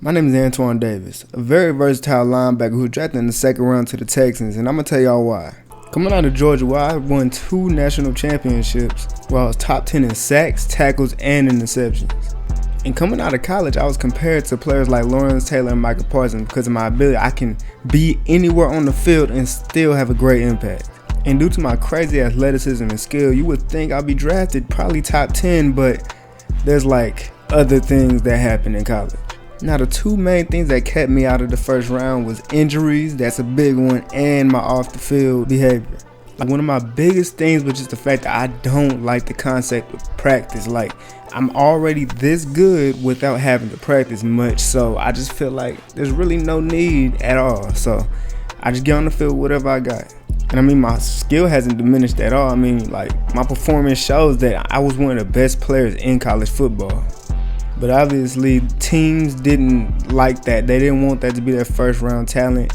My name is Antoine Davis, a very versatile linebacker who was drafted in the second round to the Texans, and I'm going to tell y'all why. Coming out of Georgia, where I won 2 national championships, where I was top 10 in sacks, tackles, and interceptions. And coming out of college, I was compared to players like Lawrence Taylor and Michael Parsons because of my ability. I can be anywhere on the field and still have a great impact. And due to my crazy athleticism and skill, you would think I'll be drafted probably top 10, but there's like other things that happen in college. Now, the 2 main things that kept me out of the first round was injuries, that's a big one, and my off the field behavior. Like, one of my biggest things was just the fact that I don't like the concept of practice. Like, I'm already this good without having to practice much, so I just feel like there's really no need at all. So I just get on the field with whatever I got. And I mean, my skill hasn't diminished at all. I mean, like, my performance shows that I was one of the best players in college football. But obviously, teams didn't like that. They didn't want that to be their first round talent.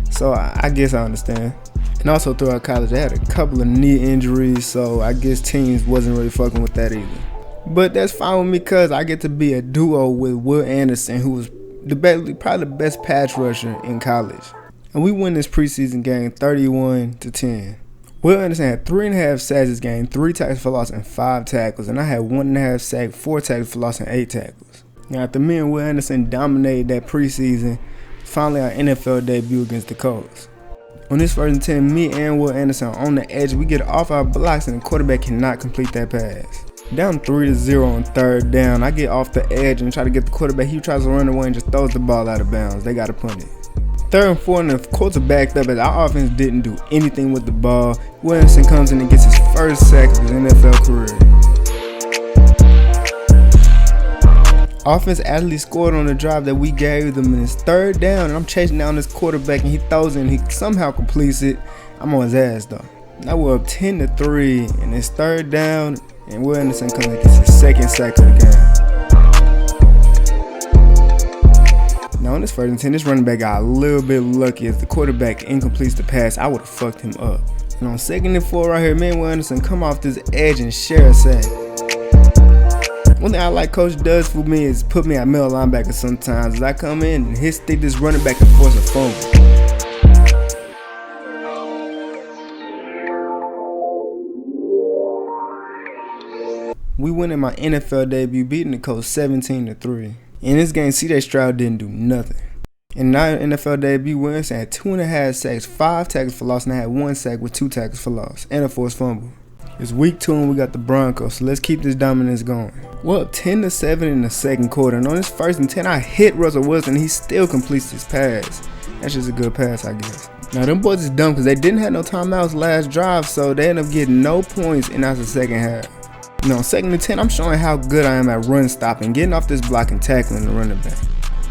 So I guess I understand. And also throughout college, I had a couple of knee injuries, so I guess teams wasn't really fucking with that either. But that's fine with me because I get to be a duo with Will Anderson, who was probably the best pass rusher in college. And we win this preseason game 31-10. Will Anderson had 3.5 sacks this game, 3 tackles for loss, and 5 tackles. And I had 1.5 sacks, 4 tackles for loss, and 8 tackles. Now, after me and Will Anderson dominated that preseason, finally our NFL debut against the Colts. On this 1st and 10, me and Will Anderson are on the edge. We get off our blocks, and the quarterback cannot complete that pass. Down 3-0 on 3rd down, I get off the edge and try to get the quarterback. He tries to run away and just throws the ball out of bounds. They got to punt it. 3rd and 4, and the Colts are backed up as our offense didn't do anything with the ball. Williamson comes in and gets his first sack of his NFL career. Offense actually scored on the drive that we gave them, and it's 3rd down, and I'm chasing down this quarterback, and he throws it, and he somehow completes it. I'm on his ass, though. Now we're up 10-3, and it's 3rd down, and Will Anderson comes and gets his 2nd sack of the game. Now on this 1st and 10, this running back got a little bit lucky as the quarterback incompletes the pass. I would have fucked him up. And on 2nd and 4 right here, me and Will Anderson come off this edge and share a sack. One thing I like Coach does for me is put me at middle linebacker sometimes. As I come in and stick this running back and force a fumble. We win in my NFL debut, beating the Colts 17-3. In this game, C.J. Stroud didn't do nothing. In our NFL debut, Williamson had 2.5 sacks, 5 tackles for loss, and I had 1 sack with 2 tackles for loss, and a forced fumble. It's week 2 and we got the Broncos, so let's keep this dominance going. We're up 10-7 in the 2nd quarter, and on this 1st and 10, I hit Russell Wilson, and he still completes his pass. That's just a good pass, I guess. Now, them boys is dumb because they didn't have no timeouts last drive, so they end up getting no points in the second half. You know, 2nd and 10, I'm showing how good I am at run stopping, getting off this block and tackling the running back.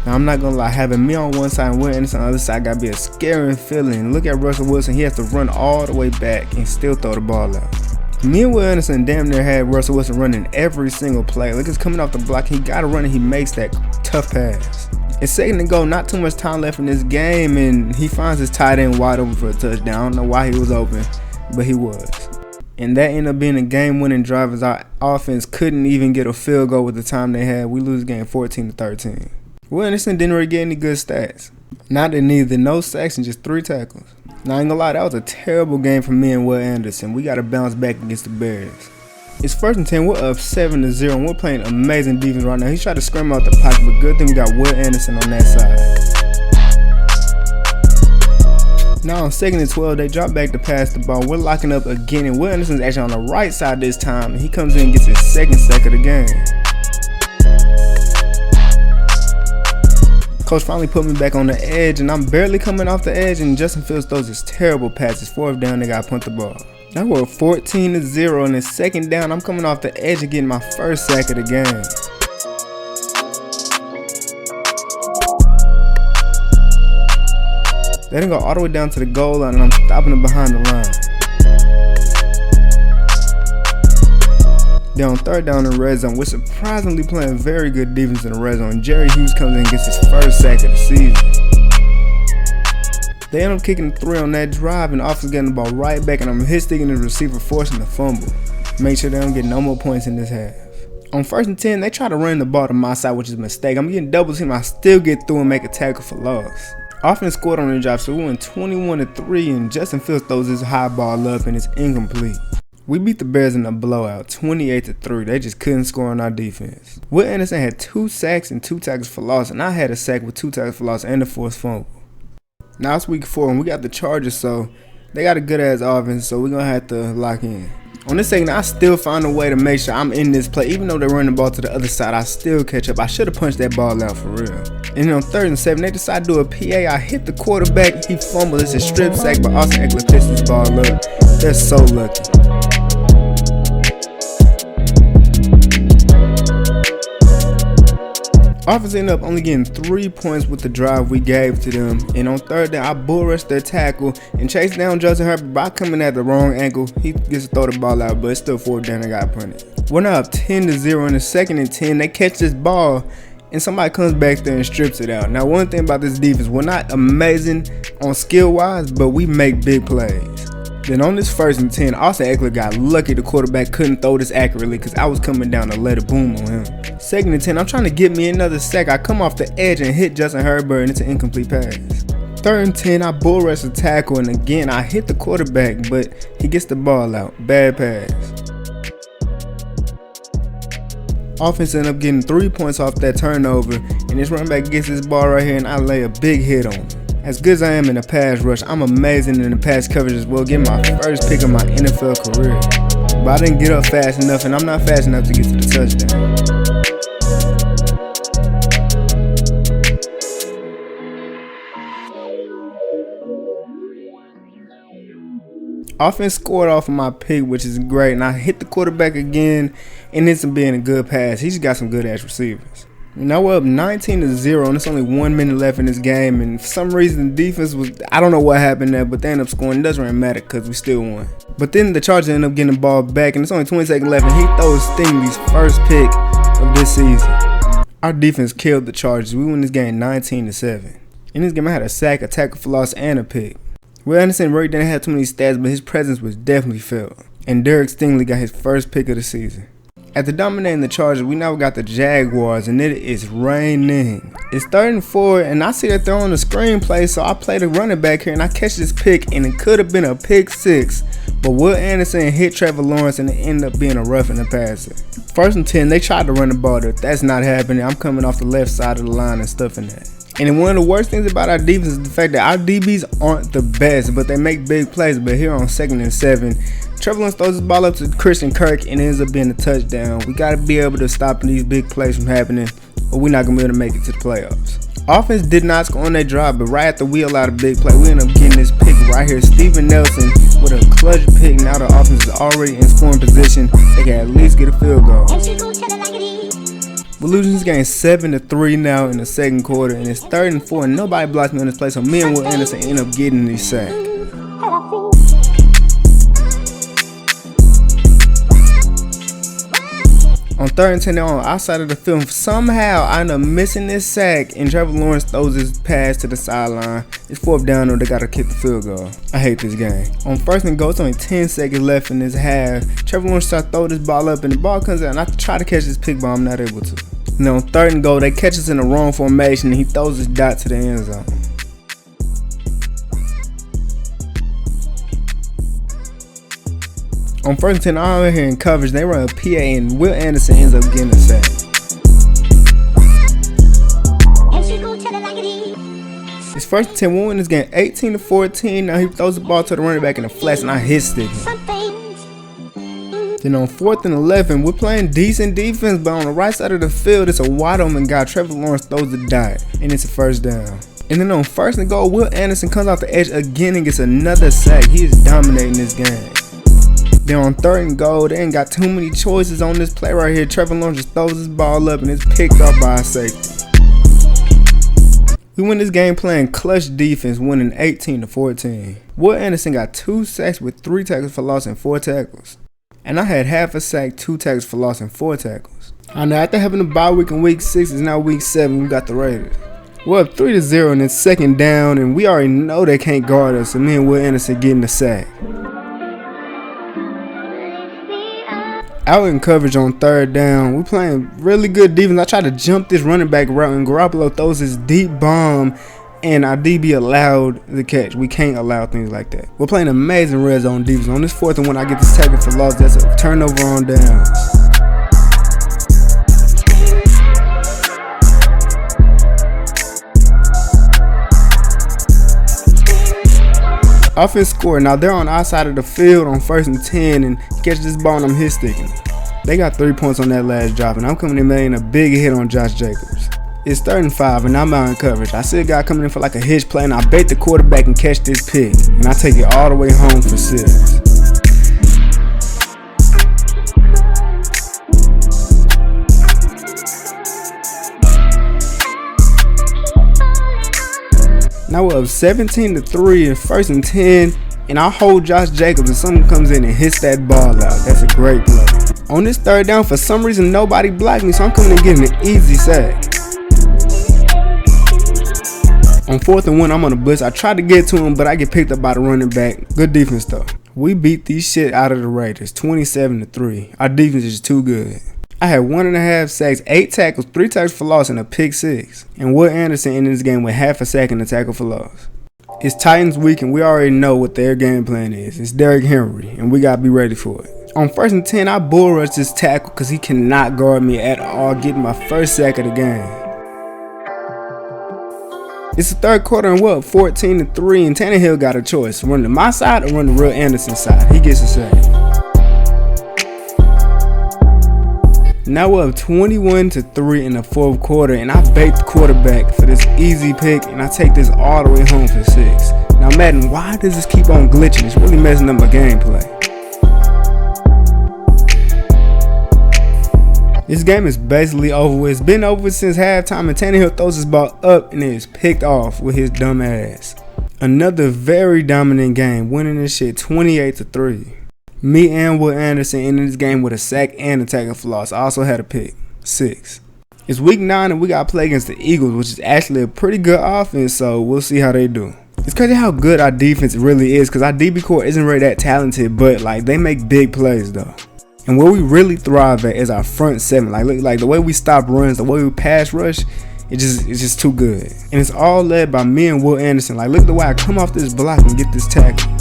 Now, I'm not going to lie, having me on one side and Will Anderson on the other side got to be a scary feeling. Look at Russell Wilson, he has to run all the way back and still throw the ball out. Me and Will Anderson damn near had Russell Wilson running every single play. Look, he's coming off the block, he got to run and he makes that tough pass. It's 2nd and go, not too much time left in this game, and he finds his tight end wide open for a touchdown. I don't know why he was open, but he was. And that ended up being a game-winning drive as our offense couldn't even get a field goal with the time they had. We lose the game 14-13. Will Anderson didn't really get any good stats. Not in neither, no sacks and just 3 tackles. Now, I ain't gonna lie, that was a terrible game for me and Will Anderson. We gotta bounce back against the Bears. It's 1st and 10, we're up 7-0, and we're playing amazing defense right now. He tried to scramble out the pocket, but good thing we got Will Anderson on that side. Now on 2nd and 12, they drop back to pass the ball. We're locking up again, and Will Anderson's actually on the right side this time. And he comes in and gets his 2nd sack of the game. Coach finally put me back on the edge, and I'm barely coming off the edge, and Justin Fields throws this terrible pass. It's 4th down, they got to punt the ball. Now we're 14-0, and it's 2nd down. I'm coming off the edge and getting my 1st sack of the game. They didn't go all the way down to the goal line, and I'm stopping them behind the line. They're on 3rd down in the red zone. We're surprisingly playing very good defense in the red zone. Jerry Hughes comes in and gets his 1st sack of the season. They end up kicking 3 on that drive, and the offense getting the ball right back, and I'm hit sticking the receiver, forcing the fumble. Make sure they don't get no more points in this half. On 1st and 10, they try to run the ball to my side, which is a mistake. I'm getting double teamed. I still get through and make a tackle for loss. Offense scored on the drive, so we went 21-3, and Justin Fields throws his high ball up and it's incomplete. We beat the Bears in a blowout, 28-3. They just couldn't score on our defense. Will Anderson had 2 sacks and 2 tackles for loss, and I had a sack with 2 tackles for loss and a forced fumble. Now it's week 4, and we got the Chargers, so they got a good-ass offense, so we're going to have to lock in. On this segment, I still find a way to make sure I'm in this play. Even though they run the ball to the other side, I still catch up. I should have punched that ball out for real. And then on 3rd and 7, they decide to do a PA. I hit the quarterback. He fumbled. It's a strip sack, but Austin Ekeler picks his ball up. They're so lucky. Offense ended up only getting 3 points with the drive we gave to them, and on 3rd down, I bull rushed their tackle and chased down Justin Herbert by coming at the wrong angle. He gets to throw the ball out, but it's still 4th down and got punted. We're now up 10-0 in the 2nd and 10. They catch this ball, and somebody comes back there and strips it out. Now, one thing about this defense, we're not amazing on skill-wise, but we make big plays. Then on this 1st and 10, Austin Ekeler got lucky the quarterback couldn't throw this accurately because I was coming down to let it boom on him. 2nd and 10, I'm trying to get me another sack. I come off the edge and hit Justin Herbert, and it's an incomplete pass. 3rd and 10, I bull rush the tackle, and again, I hit the quarterback, but he gets the ball out. Bad pass. Offense ended up getting 3 points off that turnover, and this running back gets this ball right here, and I lay a big hit on him. As good as I am in the pass rush, I'm amazing in the pass coverage as well, getting my first pick of my NFL career. But I didn't get up fast enough, and I'm not fast enough to get to the touchdown. Offense scored off of my pick, which is great, and I hit the quarterback again, and it's being a good pass. He's got some good ass receivers. Now we're up 19-0, and it's only 1 minute left in this game, and for some reason the defense was, I don't know what happened there, but they ended up scoring. It doesn't really matter because we still won. But then the Chargers end up getting the ball back, and it's only 20 seconds left, and he throws Stingley's first pick of this season. Our defense killed the Chargers. We won this game 19-7. In this game, I had a sack, a tackle for loss, and a pick. Will Anderson really didn't have too many stats, but his presence was definitely felt. And Derek Stingley got his first pick of the season. After dominating the Chargers, we now got the Jaguars, and it is raining. It's 3rd and 4, and I see that they're on the screenplay, so I play the running back here, and I catch this pick, and it could have been a pick 6, but Will Anderson hit Trevor Lawrence, and it ended up being a roughing the passer. 1st and 10, they tried to run the ball, but that's not happening. I'm coming off the left side of the line and stuffing that. And then one of the worst things about our defense is the fact that our DBs aren't the best, but they make big plays. But here on 2nd and 7, Trevor Lawrence throws his ball up to Christian Kirk and it ends up being a touchdown. We got to be able to stop these big plays from happening, or we're not going to be able to make it to the playoffs. Offense did not score on their drive, but right after we allowed a big play, we ended up getting this pick right here. Steven Nelson with a clutch pick. Now the offense is already in scoring position. They can at least get a field goal. We're losing this game 7-3 now in the 2nd quarter, and it's 3rd and 4, and nobody blocks me on this play, so me and Will Anderson end up getting this sack. On 3rd and 10, they're on the outside of the field. Somehow, I end up missing this sack, and Trevor Lawrence throws his pass to the sideline. It's 4th down, or they got to kick the field goal. I hate this game. On 1st and goal, it's only 10 seconds left in this half. Trevor Lawrence tries to throw this ball up, and the ball comes out, and I try to catch this pick, but I'm not able to. And then on 3rd and goal, they catch us in the wrong formation, and he throws his dot to the end zone. On 1st and 10, I'm out here in coverage. They run a PA, and Will Anderson ends up getting a sack. It's 1st and 10. We'll win this game 18-14. Now he throws the ball to the running back in the flats, and I hit stick him. Then on 4th and 11, we're playing decent defense, but on the right side of the field, it's a wide open guy. Trevor Lawrence throws the dot, and it's a 1st down. And then on 1st and goal, Will Anderson comes off the edge again and gets another sack. He is dominating this game. Then on 3rd and goal, they ain't got too many choices on this play right here. Trevor Lawrence just throws his ball up and it's picked up by a safety. We win this game playing clutch defense, winning 18-14. Will Anderson got 2 sacks with 3 tackles for loss and 4 tackles. And I had half a sack, 2 tackles for loss and 4 tackles. And after having a bye week in week 6, it's now week 7, we got the Raiders. We're up 3-0 and it's 2nd down, and we already know they can't guard us, so me and Will Anderson getting the sack. Out in coverage on third down. We playing really good defense. I try to jump this running back route, and Garoppolo throws this deep bomb, and our DB allowed the catch. We can't allow things like that. We're playing amazing red zone defense. On this 4th and 1, I get this tackle for loss. That's a turnover on downs. Offense scored. Now they're on our side of the field on 1st and 10, and catch this ball and I'm hit sticking. They got 3 points on that last drive, and I'm coming in making a big hit on Josh Jacobs. It's 3rd and 5, and I'm out in coverage. I see a guy coming in for like a hitch play, and I bait the quarterback and catch this pick, and I take it all the way home for 6. Now we're up 17-3 in 1st and 10, and I hold Josh Jacobs, and someone comes in and hits that ball out. That's a great play. On this 3rd down, for some reason nobody blocked me, so I'm coming in getting an easy sack. On 4th and 1, I'm on a blitz. I try to get to him, but I get picked up by the running back. Good defense though. We beat these shit out of the Raiders, 27-3. Our defense is too good. I had 1.5 sacks, 8 tackles, 3 tackles for loss, and a pick 6. And Will Anderson ended this game with half a sack and a tackle for loss. It's Titans week, and we already know what their game plan is. It's Derrick Henry, and we gotta be ready for it. On 1st and 10, I bull rush this tackle because he cannot guard me at all, getting my 1st sack of the game. It's the 3rd quarter, and we're up 14-3, and Tannehill got a choice: run to my side or run to Will Anderson's side. He gets a sack. Now we're up 21-3 in the 4th quarter, and I bait the quarterback for this easy pick, and I take this all the way home for 6. Now Madden, why does this keep on glitching? It's really messing up my gameplay. This game is basically over. It's been over since halftime, and Tannehill throws his ball up and it is picked off with his dumb ass. Another very dominant game, winning this shit 28-3. Me and Will Anderson ended this game with a sack and a tackle for loss. I also had a pick, 6. It's week 9, and we got to play against the Eagles, which is actually a pretty good offense, so we'll see how they do. It's crazy how good our defense really is, because our DB core isn't really that talented, but like they make big plays though. And where we really thrive at is our front 7. Like the way we stop runs, the way we pass rush, it's just too good. And it's all led by me and Will Anderson. Like, look at the way I come off this block and get this tackle.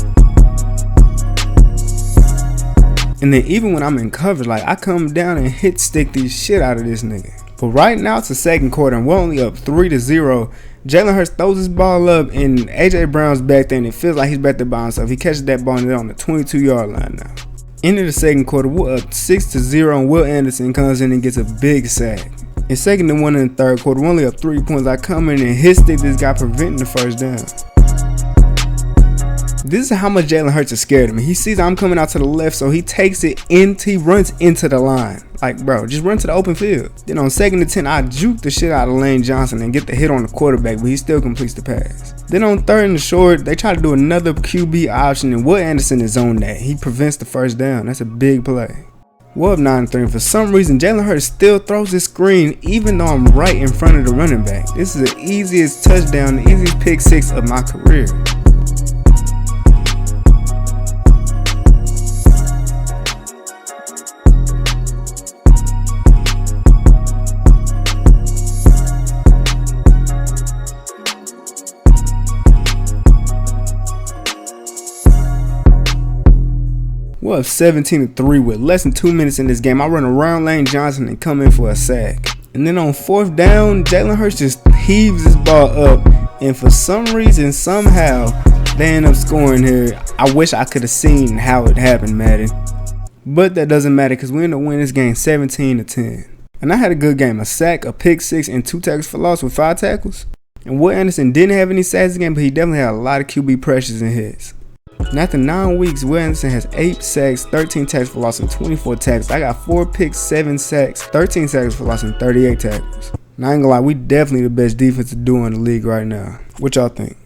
And then even when I'm in coverage, like I come down and hit stick the shit out of this nigga. But right now it's the 2nd quarter, and we're only up 3-0. Jalen Hurts throws his ball up, and AJ Brown's back there, and it feels like he's back there by himself. He catches that ball and they're on the 22-yard line now. Into the 2nd quarter, we're up 6-0, and Will Anderson comes in and gets a big sack. It's 2nd and 1 in the 3rd quarter. We're only up 3 points. I come in and hit stick this guy, preventing the 1st down. This is how much Jalen Hurts is scared of me. He sees I'm coming out to the left, so he takes it he runs into the line. Like, bro, just run to the open field. Then on 2nd and 10, I juke the shit out of Lane Johnson and get the hit on the quarterback, but he still completes the pass. Then on 3rd and short, they try to do another QB option, and Will Anderson is on that. He prevents the 1st down. That's a big play. We're up 9-3, and for some reason, Jalen Hurts still throws his screen even though I'm right in front of the running back. This is the easiest touchdown, the easiest pick 6 of my career. We're up 17-3 with less than 2 minutes in this game. I run around Lane Johnson and come in for a sack. And then on 4th down, Jalen Hurts just heaves his ball up. And for some reason, somehow, they end up scoring here. I wish I could have seen how it happened, Madden. But that doesn't matter because we end up winning this game 17-10. And I had a good game. A sack, a pick 6, and 2 tackles for loss with 5 tackles. And Will Anderson didn't have any sacks this game, but he definitely had a lot of QB pressures and hits. And after 9 weeks, Will Anderson has 8 sacks, 13 tackles for loss, and 24 tackles. I got 4 picks, 7 sacks, 13 tackles for loss, and 38 tackles. And I ain't gonna lie, we definitely the best defensive duo in the league right now. What y'all think?